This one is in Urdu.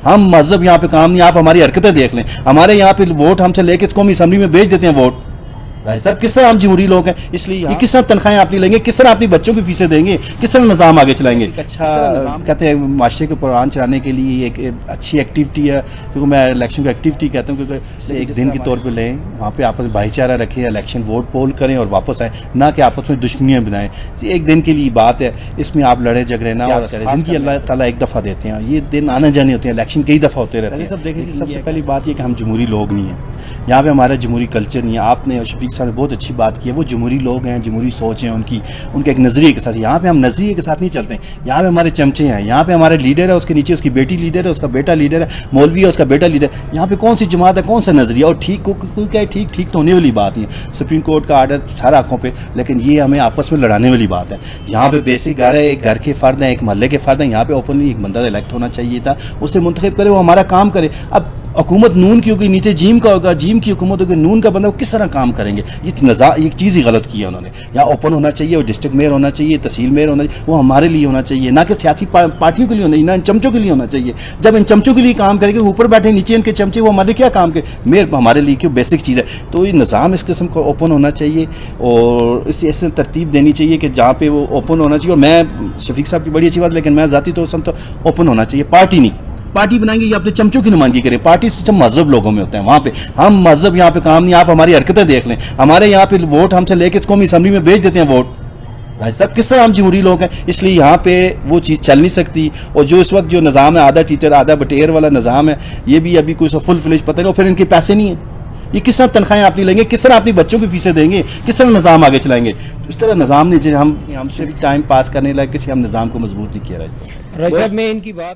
ہم مذہب یہاں پہ کام نہیں, آپ ہماری حرکتیں دیکھ لیں. ہمارے یہاں پہ ووٹ ہم سے لے کے قومی اسمبلی میں بھیج دیتے ہیں ووٹ. صاحب کس طرح ہم جمہوری لوگ ہیں, اس لیے کس طرح تنخواہیں آپ لیں گے, کس طرح اپنی بچوں کی فیسیں دیں گے, کس طرح نظام آگے چلائیں گے. اچھا کہتے ہیں معاشرے کو پروان چلانے کے لیے ایک اچھی ایکٹیویٹی ہے, کیونکہ میں الیکشن کو ایکٹیویٹی کہتا ہوں, کیونکہ ایک دن کے طور پہ لیں, وہاں پہ آپس میں بھائی چارہ رکھیں, الیکشن ووٹ پول کریں اور واپس آئیں, نہ کہ آپس میں دشمنیاں بنائیں. ایک دن کے لیے بات ہے, اس میں آپ لڑے جھگڑے نہ, اور زندگی اللہ تعالیٰ ایک دفعہ دیتے ہیں, یہ دن آنے جانے ہوتے ہیں, الیکشن کئی دفعہ ہوتے رہتے ہیں. سب دیکھیں جی, سب سے پہلی بات یہ کہ ہم جمہوری لوگ نہیں ہیں, یہاں پہ ہمارا جمہوری کلچر نہیں ہے. آپ نے شفیق صاحب نے بہت اچھی بات کی ہے, وہ جمہوری لوگ ہیں, جمہوری سوچ ہیں ان کے ایک نظریے کے ساتھ. یہاں پہ ہم نظریے کے ساتھ نہیں چلتے ہیں, یہاں پہ ہمارے چمچے ہیں, یہاں پہ ہمارے لیڈر ہے, اس کے نیچے اس کی بیٹی لیڈر ہے, اس کا بیٹا لیڈر ہے, مولوی ہے, اس کا بیٹا لیڈر. یہاں پہ کون سی جماعت ہے, کون سا نظریہ, اور ٹھیک کوئی کہے ٹھیک تو ہونے والی بات نہیں ہے. سپریم کورٹ کا آرڈر سارا آنکھوں پہ, لیکن یہ ہمیں آپس میں لڑانے والی بات ہے. یہاں پہ بیسک گھر ہے, ایک گھر کے فرد ہیں, ایک محلے کے فرد ہیں. یہاں پہ اوپنلی ایک بندہ الیکٹ ہونا چاہیے تھا, اسے منتخب کرے, وہ ہمارا کام کرے. اب حکومت نون کی ہوگی, نیچے جیم کا ہوگا, جیم کی حکومت ہوگی, نون کا بندہ, وہ کس طرح کام کریں گے. یہ چیز ہی غلط کی ہے انہوں نے. یہاں اوپن ہونا چاہیے, وہ ڈسٹرکٹ میئر ہونا چاہیے, تحصیل میئر ہونا چاہیے, وہ ہمارے لیے ہونا چاہیے, نہ کہ سیاسی پارٹیوں کے لیے ہونا چاہیے, نہ ان چمچوں کے لیے ہونا چاہیے. جب ان چمچوں کے لیے کام کرے گے, اوپر بیٹھے نیچے ان کے چمچے, وہ ہمارے کیا کام کرے. میئر ہمارے لیے کیوں بیسک چیز ہے. تو یہ نظام اس قسم کا اوپن ہونا چاہیے, اور اس ایسے ترتیب دینی چاہیے کہ جہاں پہ وہ اوپن ہونا چاہیے. اور میں شفیق صاحب کی بڑی اچھی بات, لیکن میں ذاتی طور سے تو اوپن ہونا چاہیے. پارٹی نہیں, پارٹی بنائیں گے یا اپنے چمچوں کی نمائندگی کریں. پارٹی سسٹم مذہب لوگوں میں ہوتا ہے, وہاں پہ ہم مذہب یہاں پہ کام نہیں. آپ ہماری حرکتیں دیکھ لیں, ہمارے یہاں پہ ووٹ ہم سے لے کے قومی اسمبلی میں بھیج دیتے ہیں ووٹ. صاحب کس طرح ہم جمہوری لوگ ہیں, اس لیے یہاں پہ وہ چیز چل نہیں سکتی. اور جو اس وقت جو نظام ہے, آدھا ٹیچر آدھا بٹیر والا نظام ہے, یہ بھی ابھی کوئی فل فلیج پتہ نہیں. اور پھر ان کے پیسے نہیں ہیں, یہ کس طرح تنخواہیں آپ لیں گے, کس طرح اپنی بچوں کی فیسیں دیں گے, کس طرح نظام آگے چلائیں گے. اس طرح نظام نہیں, ہم صرف ٹائم پاس کرنے لائق کسی ہم نظام کو مضبوط نہیں کیا رہا. رجب میں ان کی بات